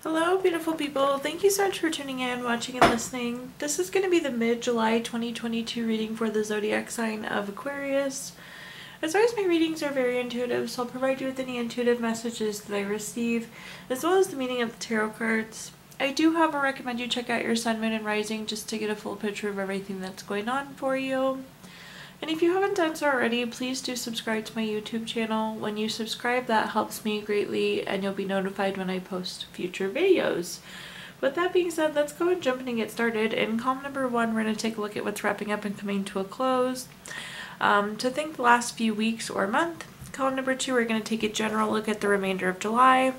Hello beautiful people, thank you so much for tuning in, watching and listening. This is going to be the mid-July 2022 reading for the zodiac sign of Aquarius. As always, my readings are very intuitive, so I'll provide you with any intuitive messages that I receive, as well as the meaning of the tarot cards. I do, however, recommend you check out your sun, moon, and rising just to get a full picture of everything that's going on for you. And if you haven't done so already, please do subscribe to my YouTube channel. When you subscribe, that helps me greatly and you'll be notified when I post future videos. With that being said, let's go and jump in and get started. In column number 1, we're going to take a look at what's wrapping up and coming to a close. To think the last few weeks or month. Column number 2, we're going to take a general look at the remainder of July.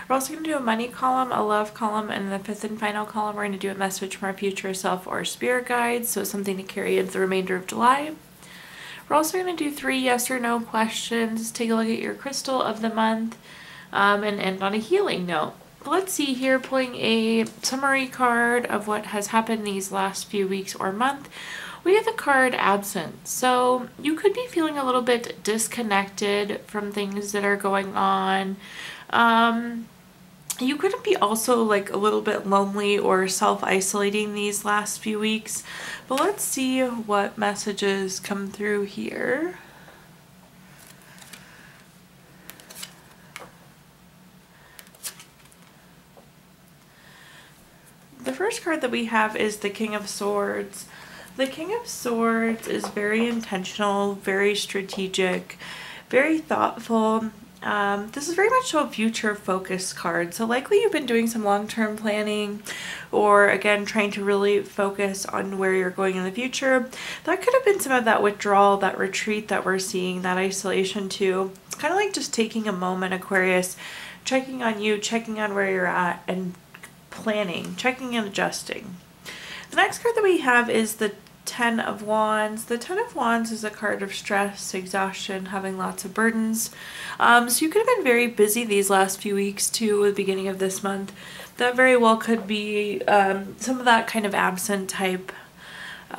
We're also going to do a money column, a love column, and the 5th and final column, we're going to do a message from our future self or spirit guides, so something to carry into the remainder of July. We're also going to do 3 yes or no questions, take a look at your crystal of the month, and end on a healing note. Let's see here, pulling a summary card of what has happened these last few weeks or month. We have the card absent, so you could be feeling a little bit disconnected from things that are going on. You could be also like a little bit lonely or self-isolating these last few weeks, but let's see what messages come through here. The first card that we have is the King of Swords. The King of Swords is very intentional, very strategic, very thoughtful. This is very much so a future focused card, so likely you've been doing some long-term planning or again trying to really focus on where you're going in the future. That could have been some of that withdrawal, that retreat that we're seeing, that isolation too. It's kind of like just taking a moment, Aquarius, checking on you, checking on where you're at, and planning, checking and adjusting. The next card that we have is the 10 of Wands. The 10 of Wands is a card of stress, exhaustion, having lots of burdens. So you could have been very busy these last few weeks too, at the beginning of this month. That very well could be some of that kind of absent type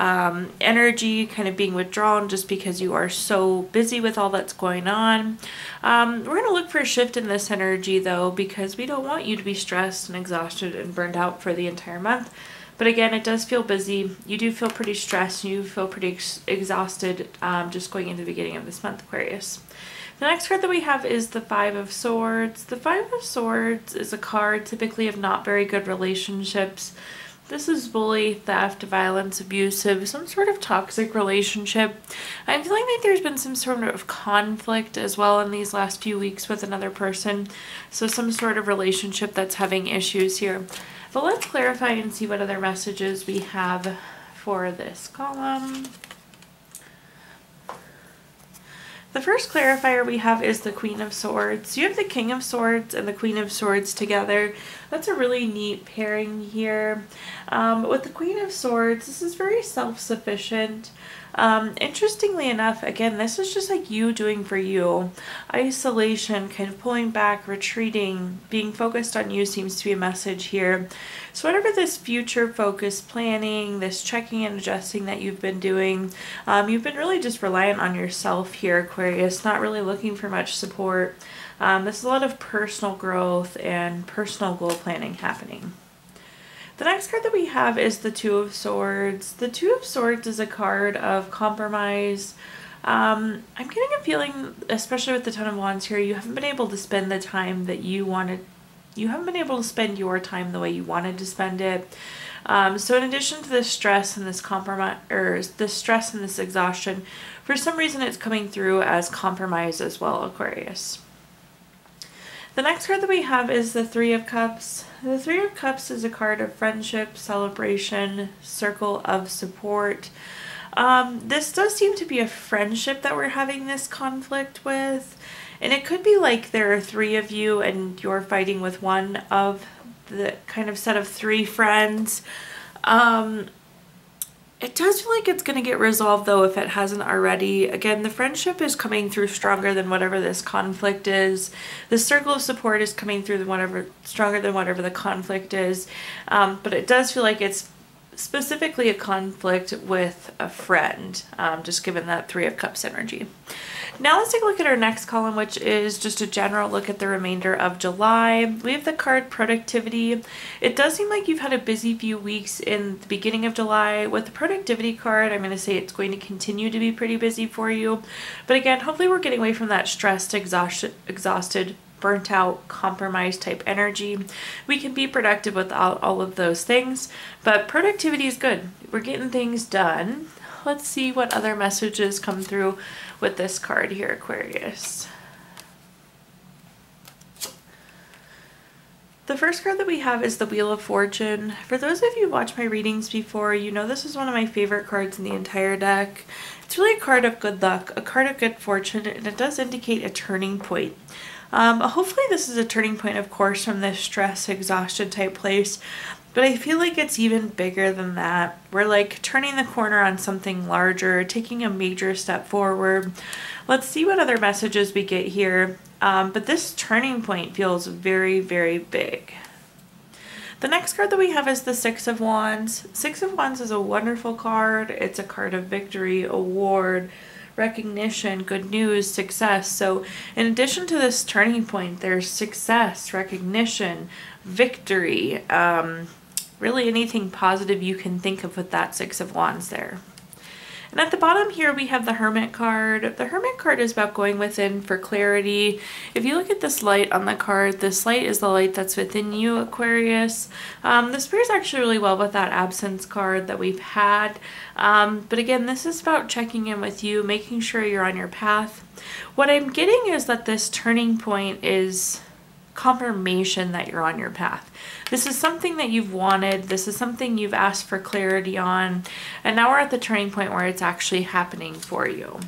energy, kind of being withdrawn just because you are so busy with all that's going on. We're going to look for a shift in this energy though, because we don't want you to be stressed and exhausted and burned out for the entire month. But again, it does feel busy. You do feel pretty stressed. You feel pretty exhausted just going into the beginning of this month, Aquarius. The next card that we have is the 5 of Swords. The 5 of Swords is a card typically of not very good relationships. This is bully, theft, violence, abusive, some sort of toxic relationship. I'm feeling like there's been some sort of conflict as well in these last few weeks with another person. So some sort of relationship that's having issues here. But let's clarify and see what other messages we have for this column. The first clarifier we have is the Queen of Swords. You have the King of Swords and the Queen of Swords together. That's a really neat pairing here. With the Queen of Swords, this is very self-sufficient. Interestingly enough, again, this is just like you doing for you. Isolation, kind of pulling back, retreating, being focused on you seems to be a message here. So whatever this future focus planning, this checking and adjusting that you've been doing, you've been really just reliant on yourself here, Aquarius, not really looking for much support. There's a lot of personal growth and personal goal planning happening. The next card that we have is the 2 of Swords. The 2 of Swords is a card of compromise. I'm getting a feeling, especially with the 10 of Wands here, you haven't been able to spend the time that you wanted. You haven't been able to spend your time the way you wanted to spend it. So in addition to this stress and this compromise, or this stress and this exhaustion, for some reason it's coming through as compromise as well, Aquarius. The next card that we have is the 3 of Cups. The 3 of Cups is a card of friendship, celebration, circle of support. This does seem to be a friendship that we're having this conflict with. And it could be like there are 3 of you and you're fighting with one of the kind of set of 3 friends. It does feel like it's going to get resolved though if it hasn't already. Again, the friendship is coming through stronger than whatever this conflict is. The circle of support is coming through stronger than whatever the conflict is. But it does feel like it's specifically a conflict with a friend, just given that Three of Cups energy. Now let's take a look at our next column, which is just a general look at the remainder of July. We have the card productivity. It does seem like you've had a busy few weeks in the beginning of July. With the productivity card, I'm going to say it's going to continue to be pretty busy for you. But again, hopefully we're getting away from that stressed, exhausted, burnt out, compromised type energy. We can be productive without all of those things, but productivity is good. We're getting things done. Let's see what other messages come through with this card here, Aquarius. The first card that we have is the Wheel of Fortune. For those of you who watched my readings before, you know this is one of my favorite cards in the entire deck. It's really a card of good luck, a card of good fortune, and it does indicate a turning point. Hopefully this is a turning point, of course, from this stress, exhaustion type place, but I feel like it's even bigger than that. We're like turning the corner on something larger, taking a major step forward. Let's see what other messages we get here, but this turning point feels very, very big. The next card that we have is the Six of Wands. Six of Wands is a wonderful card. It's a card of victory, award, recognition, good news, success. So in addition to this turning point, there's success, recognition, victory, really anything positive you can think of with that Six of Wands there. And at the bottom here we have the Hermit card. The Hermit card is about going within for clarity. If you look at this light on the card, this light is the light that's within you, Aquarius. This pairs actually really well with that Absence card that we've had. But again, this is about checking in with you, making sure you're on your path. What I'm getting is that this turning point is confirmation that you're on your path. This is something that you've wanted. This is something you've asked for clarity on. And now we're at the turning point where it's actually happening for you.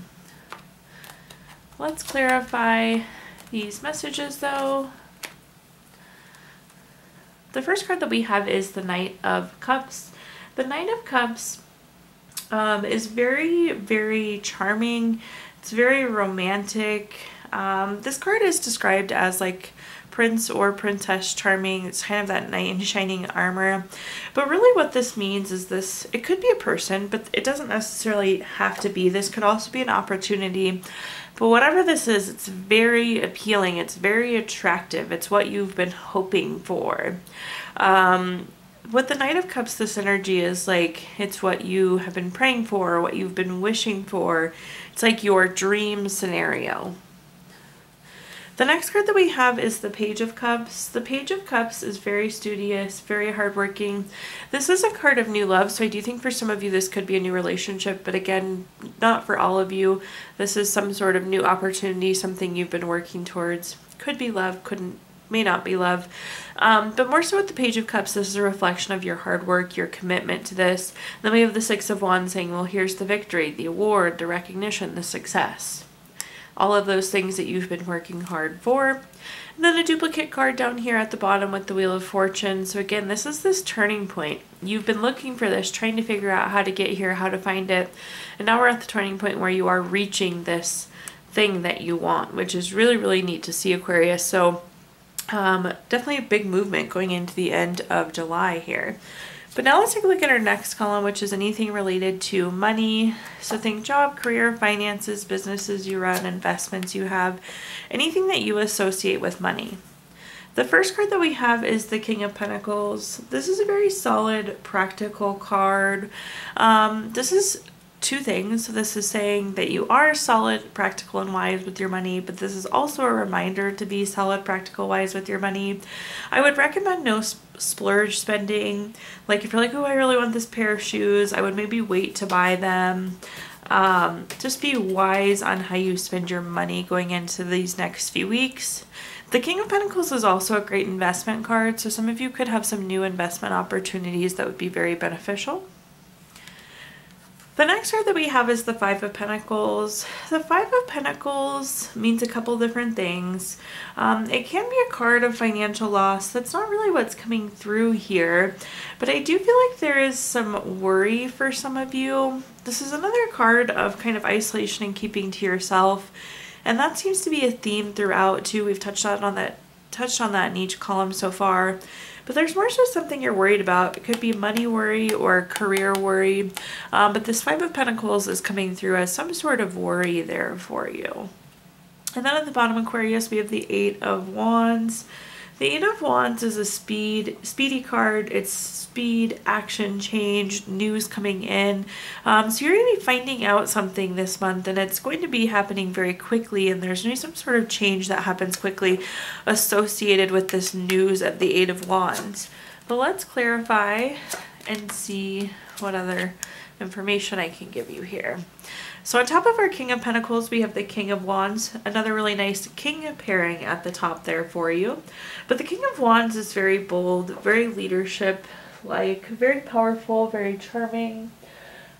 Let's clarify these messages though. The first card that we have is the Knight of Cups. The Knight of Cups is very, very charming. It's very romantic. This card is described as like Prince or Princess Charming. It's kind of that knight in shining armor. But really what this means is this, it could be a person, but it doesn't necessarily have to be. This could also be an opportunity. But whatever this is, it's very appealing. It's very attractive. It's what you've been hoping for. With the Knight of Cups, this energy is like, it's what you have been praying for, what you've been wishing for. It's like your dream scenario. The next card that we have is the Page of Cups. The Page of Cups is very studious, very hardworking. This is a card of new love, so I do think for some of you this could be a new relationship, but again, not for all of you. This is some sort of new opportunity, something you've been working towards. Could be love, may not be love. But more so with the Page of Cups, this is a reflection of your hard work, your commitment to this. Then we have the Six of Wands saying, well, here's the victory, the award, the recognition, the success. All of those things that you've been working hard for. And then a duplicate card down here at the bottom with the Wheel of Fortune. So again, this is this turning point. You've been looking for this, trying to figure out how to get here, how to find it. And now we're at the turning point where you are reaching this thing that you want, which is really, really neat to see, Aquarius. So definitely a big movement going into the end of July here. But now let's take a look at our next column, which is anything related to money. So think job, career, finances, businesses you run, investments you have, anything that you associate with money. The first card that we have is the King of Pentacles. This is a very solid, practical card. This is two things. This is saying that you are solid, practical, and wise with your money, but this is also a reminder to be solid, practical, wise with your money. I would recommend no splurge spending. Like if you're like, oh, I really want this pair of shoes, I would maybe wait to buy them. Just be wise on how you spend your money going into these next few weeks. The King of Pentacles is also a great investment card, so some of you could have some new investment opportunities that would be very beneficial. The next card that we have is the Five of Pentacles. The Five of Pentacles means a couple different things. It can be a card of financial loss. That's not really what's coming through here, but I do feel like there is some worry for some of you. This is another card of kind of isolation and keeping to yourself, and that seems to be a theme throughout too. We've touched touched on that in each column so far. But there's more so something you're worried about. It could be money worry or career worry. But this Five of Pentacles is coming through as some sort of worry there for you. And then at the bottom, Aquarius, we have the Eight of Wands. The Eight of Wands is a speedy card. It's speed, action, change, news coming in. So you're going to be finding out something this month, and it's going to be happening very quickly, and there's going to be some sort of change that happens quickly associated with this news of the Eight of Wands. But let's clarify and see what other information I can give you here. So on top of our King of Pentacles, we have the King of Wands, another really nice king pairing at the top there for you. But the King of Wands is very bold, very leadership-like, very powerful, very charming.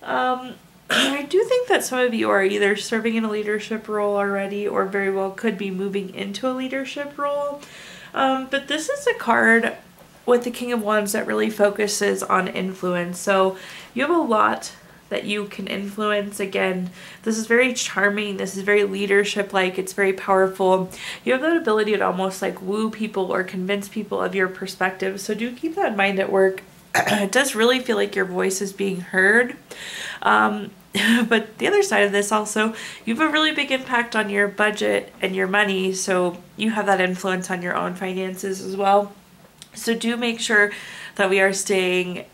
I do think that some of you are either serving in a leadership role already or very well could be moving into a leadership role. But this is a card with the King of Wands that really focuses on influence. So you have a lot that you can influence. Again, this is very charming. This is very leadership-like. It's very powerful. You have that ability to almost like woo people or convince people of your perspective. So do keep that in mind at work. It does really feel like your voice is being heard. But the other side of this also, you have a really big impact on your budget and your money. So you have that influence on your own finances as well. So do make sure that we are staying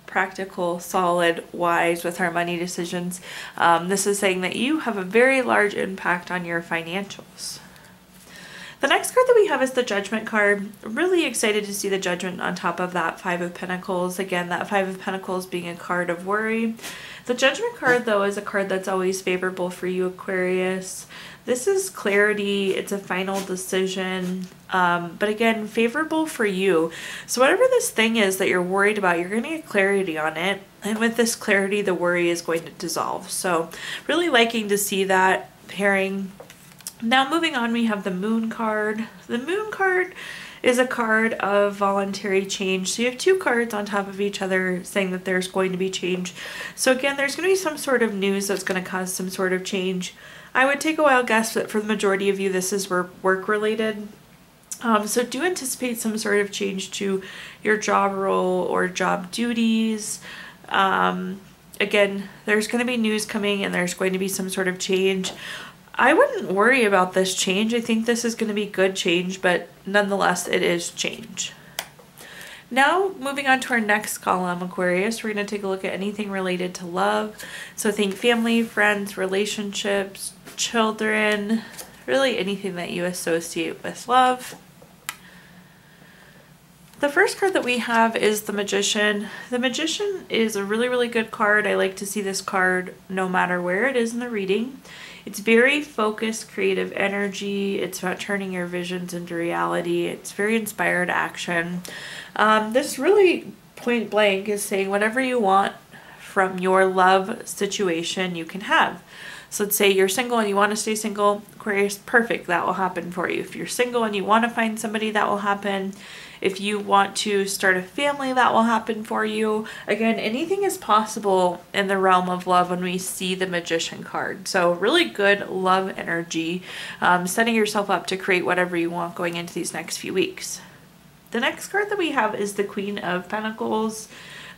practical, solid, wise with our money decisions. This is saying that you have a very large impact on your financials. The next card that we have is the Judgment card. Really excited to see the Judgment on top of that Five of Pentacles. Again, that Five of Pentacles being a card of worry. The Judgment card, though, is a card that's always favorable for you, Aquarius. This is clarity. It's a final decision. But again, favorable for you. So whatever this thing is that you're worried about, you're going to get clarity on it. And with this clarity, the worry is going to dissolve. So really liking to see that pairing. Now moving on, we have the Moon card. The Moon card is a card of voluntary change. So you have two cards on top of each other saying that there's going to be change. So again, there's going to be some sort of news that's going to cause some sort of change. I would take a wild guess that for the majority of you, this is work related. So do anticipate some sort of change to your job role or job duties. Again, there's going to be news coming and there's going to be some sort of change. I wouldn't worry about this change. I think this is going to be good change, but nonetheless, it is change. Now, moving on to our next column, Aquarius, we're going to take a look at anything related to love. So think family, friends, relationships, children, really anything that you associate with love. The first card that we have is the Magician. The Magician is a really, really good card. I like to see this card no matter where it is in the reading. It's very focused, creative energy. It's about turning your visions into reality. It's very inspired action. This really point blank is saying whatever you want from your love situation, you can have. So let's say you're single and you want to stay single, Aquarius, perfect, that will happen for you. If you're single and you want to find somebody, that will happen. If you want to start a family, that will happen for you. Again, anything is possible in the realm of love when we see the Magician card. So really good love energy, setting yourself up to create whatever you want going into these next few weeks. The next card that we have is the Queen of Pentacles.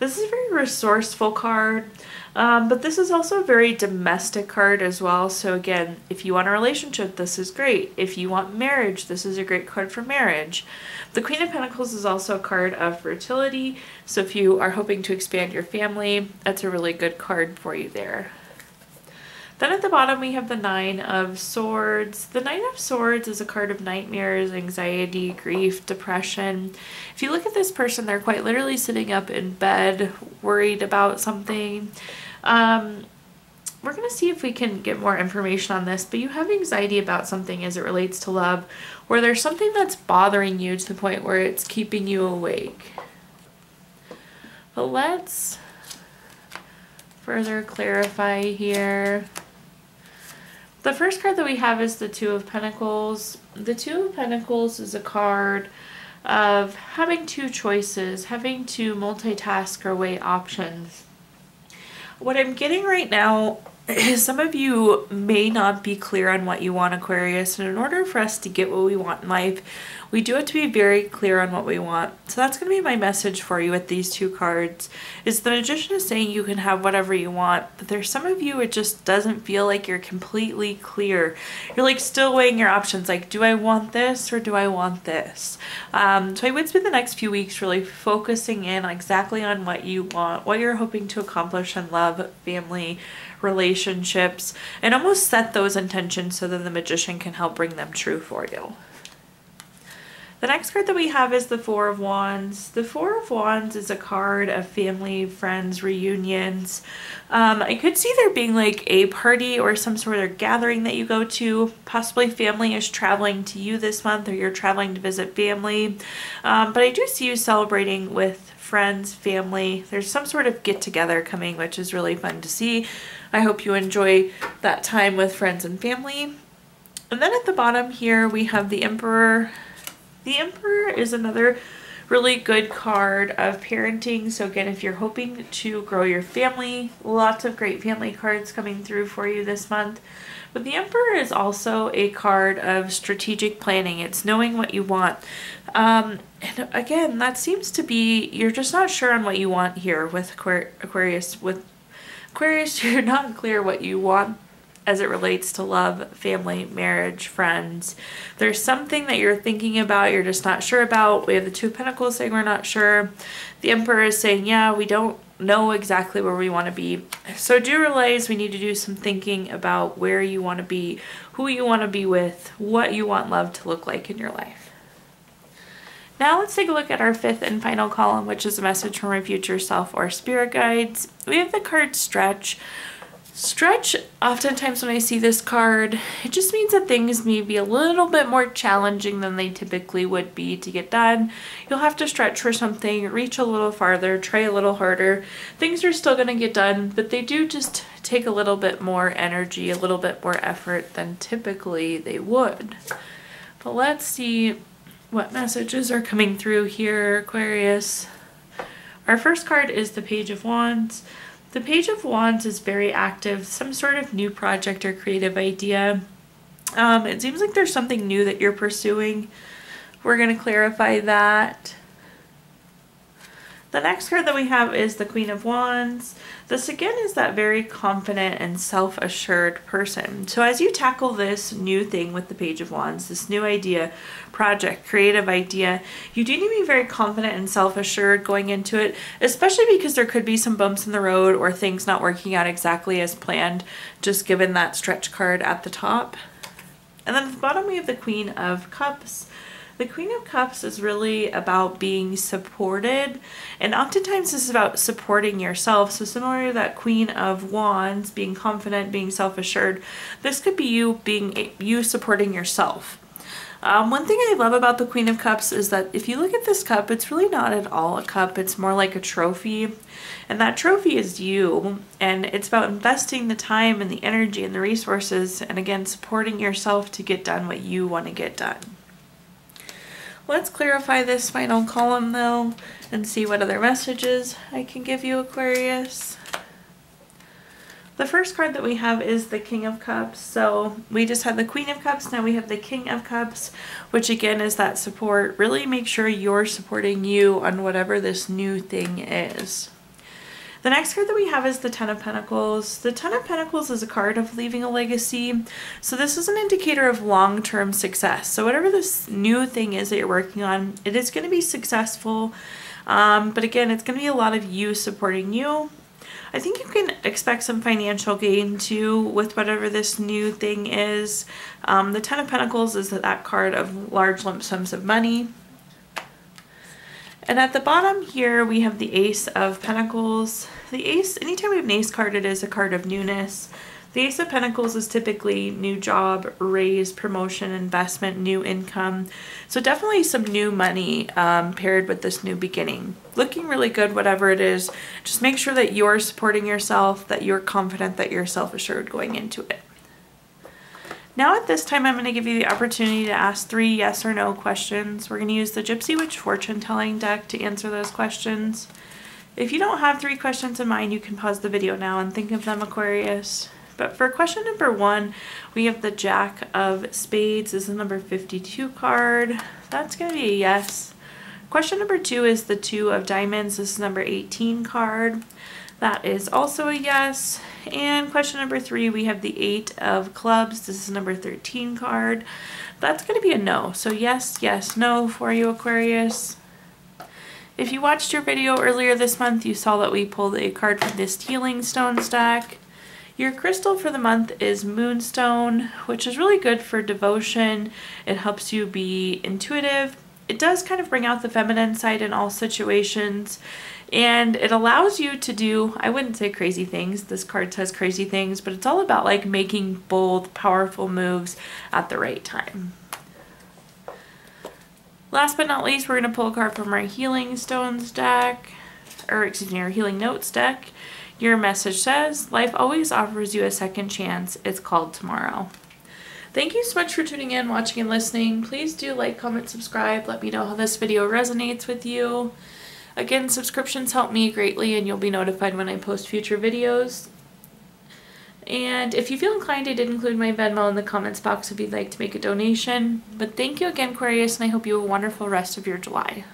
This is a very resourceful card, but this is also a very domestic card as well. So again, if you want a relationship, this is great. If you want marriage, this is a great card for marriage. The Queen of Pentacles is also a card of fertility. So if you are hoping to expand your family, that's a really good card for you there. Then at the bottom, we have the Nine of Swords. The Nine of Swords is a card of nightmares, anxiety, grief, depression. If you look at this person, they're quite literally sitting up in bed, worried about something. We're going to see if we can get more information on this, but you have anxiety about something as it relates to love, where there's something that's bothering you to the point where it's keeping you awake. But let's further clarify here. The first card that we have is the Two of Pentacles. The Two of Pentacles is a card of having two choices, having to multitask or weigh options. What I'm getting right now some of you may not be clear on what you want, Aquarius, and in order for us to get what we want in life, we do have to be very clear on what we want. So that's going to be my message for you with these two cards, is the Magician is saying you can have whatever you want, but there's some of you it just doesn't feel like you're completely clear. You're like still weighing your options, like, do I want this or do I want this? So I would spend the next few weeks really focusing in exactly on what you want, what you're hoping to accomplish in love, family, relationships, and almost set those intentions so that the Magician can help bring them true for you. The next card that we have is the Four of Wands. The Four of Wands is a card of family, friends, reunions. I could see there being like a party or some sort of gathering that you go to. Possibly family is traveling to you this month, or you're traveling to visit family. But I do see you celebrating with friends, family. There's some sort of get together coming, which is really fun to see. I hope you enjoy that time with friends and family. And then at the bottom here, we have the Emperor. The Emperor is another really good card of parenting. So again, if you're hoping to grow your family, lots of great family cards coming through for you this month. But the Emperor is also a card of strategic planning. It's knowing what you want. And again, that seems to be, you're just not sure on what you want here with Aquarius. With Aquarius, you're not clear what you want as it relates to love, family, marriage, friends. There's something that you're thinking about, you're just not sure about. We have the Two of Pentacles saying we're not sure. The Emperor is saying, yeah, we don't know exactly where we want to be. So do realize we need to do some thinking about where you want to be, who you want to be with, what you want love to look like in your life. Now let's take a look at our fifth and final column, which is a message from our future self or spirit guides. We have the card Stretch. Stretch, oftentimes when I see this card, it just means that things may be a little bit more challenging than they typically would be to get done. You'll have to stretch for something, reach a little farther, try a little harder. Things are still going to get done, but they do just take a little bit more energy, a little bit more effort than typically they would. But let's see what messages are coming through here, Aquarius. Our first card is the Page of Wands. The Page of Wands is very active, some sort of new project or creative idea. It seems like there's something new that you're pursuing. We're going to clarify that. The next card that we have is the Queen of Wands. This again is that very confident and self-assured person. So as you tackle this new thing with the Page of Wands, this new idea, project, creative idea, you do need to be very confident and self-assured going into it, especially because there could be some bumps in the road or things not working out exactly as planned, just given that Stretch card at the top. And then at the bottom we have the Queen of Cups. The Queen of Cups is really about being supported, and oftentimes this is about supporting yourself. So similar to that Queen of Wands, being confident, being self-assured, this could be you supporting yourself. One thing I love about the Queen of Cups is that if you look at this cup, it's really not at all a cup. It's more like a trophy, and that trophy is you, and it's about investing the time and the energy and the resources, and again, supporting yourself to get done what you want to get done. Let's clarify this final column though and see what other messages I can give you, Aquarius. The first card that we have is the King of Cups. So we just had the Queen of Cups, now we have the King of Cups, which again is that support. Really make sure you're supporting you on whatever this new thing is. The next card that we have is the Ten of Pentacles. The Ten of Pentacles is a card of leaving a legacy. So this is an indicator of long-term success. So whatever this new thing is that you're working on, it is going to be successful. But again, it's going to be a lot of you supporting you. I think you can expect some financial gain too with whatever this new thing is. The Ten of Pentacles is that card of large lump sums of money. And at the bottom here, we have the Ace of Pentacles. The Ace, anytime we have an Ace card, it is a card of newness. The Ace of Pentacles is typically new job, raise, promotion, investment, new income. So definitely some new money paired with this new beginning. Looking really good, whatever it is. Just make sure that you're supporting yourself, that you're confident, that you're self-assured going into it. Now at this time, I'm going to give you the opportunity to ask 3 yes or no questions. We're going to use the Gypsy Witch Fortune Telling deck to answer those questions. If you don't have 3 questions in mind, you can pause the video now and think of them, Aquarius. But for question number 1, we have the Jack of Spades. This is number 52 card. That's going to be a yes. Question number 2 is the 2 of Diamonds. This is number 18 card. That is also a yes. And question number 3, we have the 8 of Clubs. This is number 13 card. That's going to be a no. So yes, yes, no for you, Aquarius. If you watched your video earlier this month, you saw that we pulled a card from this Healing Stone stack. Your crystal for the month is Moonstone, which is really good for devotion. It helps you be intuitive. It does kind of bring out the feminine side in all situations. And it allows you to do, I wouldn't say crazy things, this card says crazy things, but it's all about like making bold, powerful moves at the right time. Last but not least, we're going to pull a card from our Healing Stones deck, or excuse me, our Healing Notes deck. Your message says, life always offers you a second chance. It's called tomorrow. Thank you so much for tuning in, watching, and listening. Please do like, comment, subscribe. Let me know how this video resonates with you. Again, subscriptions help me greatly and you'll be notified when I post future videos. And if you feel inclined, I did include my Venmo in the comments box if you'd like to make a donation. But thank you again, Aquarius, and I hope you have a wonderful rest of your July.